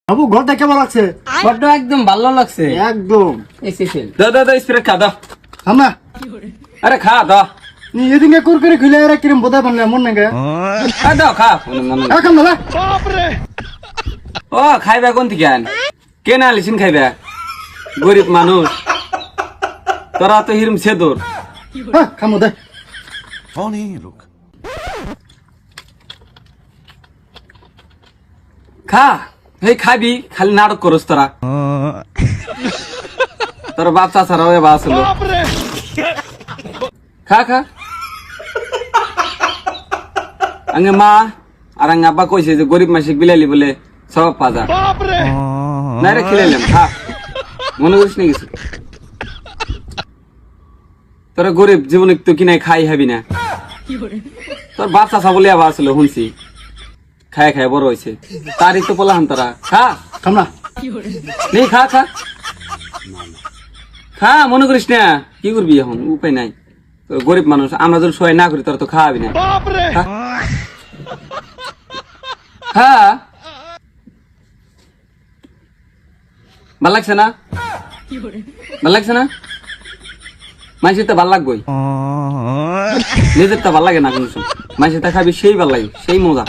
বাবু ঘরটা কেমন লাগছে? বড্ড একদম ভালো লাগছে একদম। এসেছেন দা স্প্রে খা দা। আমরা আরে খা দা। নি এদিকে কুরকুরে খুলে এরা কিরম বোধা বানলে মন নাগে খা দাও খা। এখন বলা ও খাইবা কোন থেকে আন? কেন আলিসিন খাইবা? গরিব মানুষ তোরা তো হিরম সেদুর। খামো দে। कौन है ये लोग? খা এই খাবি খালি নাটক করস তোরা। তোর বাপ চাচারা ওই বাস হলো। খা খা। আঙ্গে মা আর আঙ্গে আব্বা কইছে যে গরিব মাসিক বিলালি বলে সব পাজা না রে খিলাইলাম। খা মনে করিস না কিছু। তোরা গরিব জীবনে তো কিনাই খাই হাবি না। তোর বাপ চাচা বলে আবার আসলো শুনছি খায় খায় বড় হয়েছে তারই তো পোলাহান তোরা। খা খামনা নেই খা খা খা মনে করিস না কি করবি এখন উপায় নাই। তোর গরিব মানুষ আমরা যদি সহায় না করি তোরা তো খাওয়াবি না। খা। খা ভাল লাগছে না? ভাল লাগছে না? মানুষের তো ভাল লাগবই, নিজের তো ভাল লাগে না কোনো সময়। মানুষের তা খাবি সেই ভাল লাগে সেই মজা।